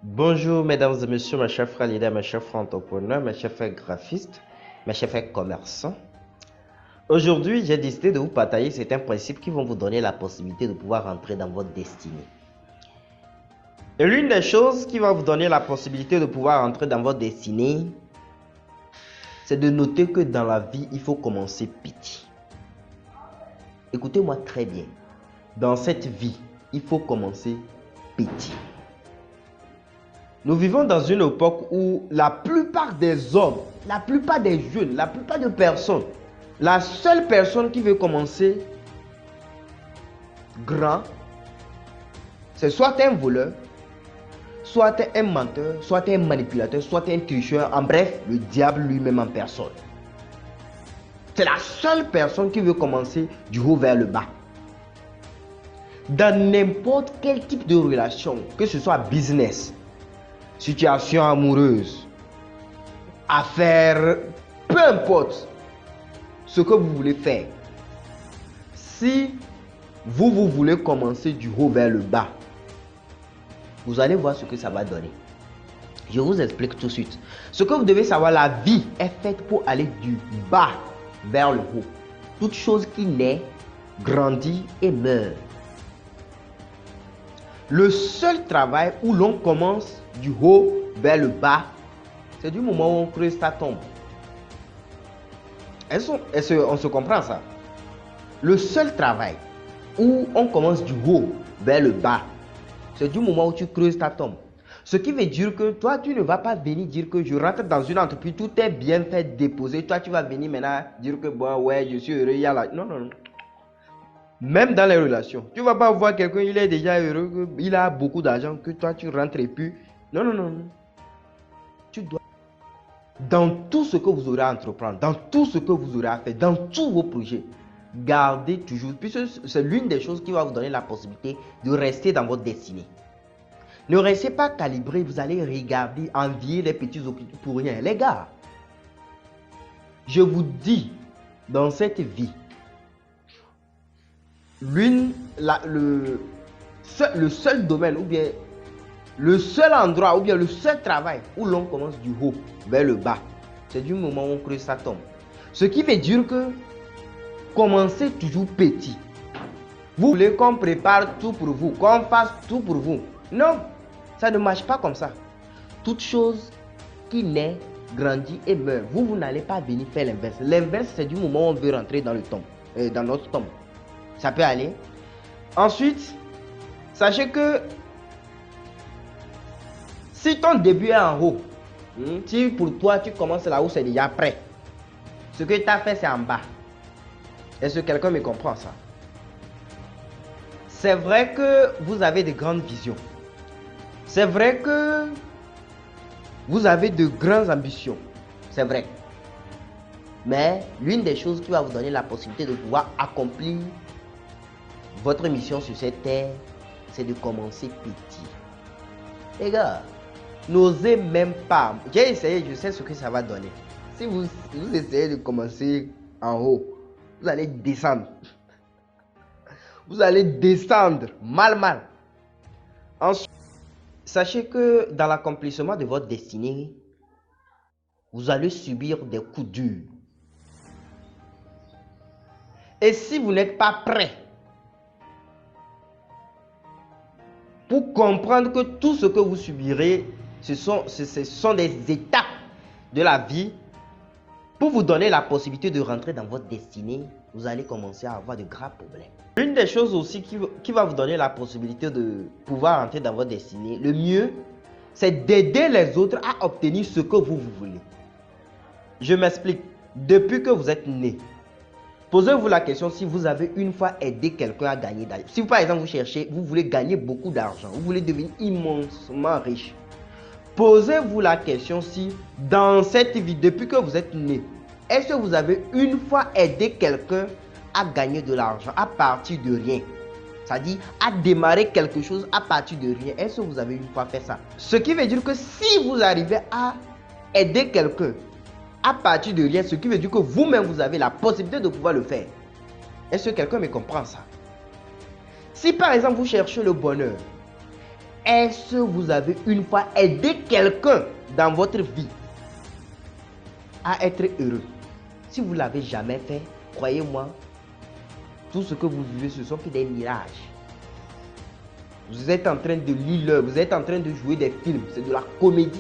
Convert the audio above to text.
Bonjour mesdames et messieurs, mes chers frères leaders, mes chers frères entrepreneurs, mes chers frères graphistes, mes chers frères commerçants. Aujourd'hui, j'ai décidé de vous partager certains principes qui vont vous donner la possibilité de pouvoir entrer dans votre destinée. Et l'une des choses qui va vous donner la possibilité de pouvoir entrer dans votre destinée, c'est de noter que dans la vie, il faut commencer petit. Écoutez-moi très bien. Dans cette vie, il faut commencer petit. Nous vivons dans une époque où la plupart des hommes, la plupart des jeunes, la plupart des personnes, la seule personne qui veut commencer grand, c'est soit un voleur, soit un menteur, soit un manipulateur, soit un tricheur, en bref, le diable lui-même en personne. C'est la seule personne qui veut commencer du haut vers le bas. Dans n'importe quel type de relation, que ce soit business, situation amoureuse, affaires, peu importe ce que vous voulez faire. Si vous voulez commencer du haut vers le bas, vous allez voir ce que ça va donner. Je vous explique tout de suite. Ce que vous devez savoir, la vie est faite pour aller du bas vers le haut. Toute chose qui naît, grandit et meurt. Le seul travail où l'on commence du haut vers le bas, c'est du moment où on creuse sa tombe. On se comprend ça? Le seul travail où on commence du haut vers le bas, c'est du moment où tu creuses ta tombe. Ce qui veut dire que toi, tu ne vas pas venir dire que je rentre dans une entreprise, tout est bien fait, déposé. Toi, tu vas venir maintenant dire que bon, ouais, je suis heureux, il y a la... Non, non, non. Même dans les relations, tu ne vas pas voir quelqu'un, il est déjà heureux, il a beaucoup d'argent, que toi, tu rentres et puis... Non, non, non, non. Tu dois... Dans tout ce que vous aurez à entreprendre, dans tout ce que vous aurez à faire, dans tous vos projets, gardez toujours, puisque c'est l'une des choses qui va vous donner la possibilité de rester dans votre destinée. Ne restez pas calibré, vous allez regarder, envier les petits hôpitaux pour rien. Les gars, je vous dis, dans cette vie, le seul domaine ou bien le seul endroit ou bien le seul travail où l'on commence du haut vers le bas, c'est du moment où on creuse sa tombe. Ce qui veut dire que commencez toujours petit. Vous voulez qu'on prépare tout pour vous, qu'on fasse tout pour vous. Non, ça ne marche pas comme ça. Toute chose qui naît, grandit et meurt. Vous n'allez pas venir faire l'inverse. L'inverse, c'est du moment où on veut rentrer dans le tombe, dans notre tombe. Ça peut aller. Ensuite, sachez que si ton début est en haut, si pour toi tu commences là où c'est déjà prêt, ce que tu as fait c'est en bas. Est-ce que quelqu'un me comprend ça? C'est vrai que vous avez de grandes visions. C'est vrai que vous avez de grandes ambitions. C'est vrai. Mais l'une des choses qui va vous donner la possibilité de pouvoir accomplir votre mission sur cette terre, c'est de commencer petit. Les gars, n'osez même pas. J'ai essayé, je sais ce que ça va donner. Si vous essayez de commencer en haut, vous allez descendre. Vous allez descendre mal. Ensuite, sachez que dans l'accomplissement de votre destinée, vous allez subir des coups durs. Et si vous n'êtes pas prêt pour comprendre que tout ce que vous subirez, ce sont des étapes de la vie pour vous donner la possibilité de rentrer dans votre destinée, vous allez commencer à avoir de graves problèmes. Une des choses aussi qui va vous donner la possibilité de pouvoir entrer dans votre destinée, le mieux, c'est d'aider les autres à obtenir ce que vous voulez. Je m'explique. Depuis que vous êtes né, posez-vous la question si vous avez une fois aidé quelqu'un à gagner d'argent. Si par exemple vous voulez gagner beaucoup d'argent, vous voulez devenir immensement riche. Posez-vous la question si dans cette vie, depuis que vous êtes né, est-ce que vous avez une fois aidé quelqu'un à gagner de l'argent à partir de rien? C'est-à-dire à démarrer quelque chose à partir de rien. Est-ce que vous avez une fois fait ça? Ce qui veut dire que si vous arrivez à aider quelqu'un à partir de rien, ce qui veut dire que vous-même vous avez la possibilité de pouvoir le faire. Est-ce que quelqu'un me comprend ça? Si par exemple vous cherchez le bonheur Est-ce que vous avez une fois aidé quelqu'un dans votre vie à être heureux? Si vous ne l'avez jamais fait, croyez-moi, tout ce que vous vivez, ce sont que des mirages. Vous êtes en train de lire l'heure, vous êtes en train de jouer des films, c'est de la comédie.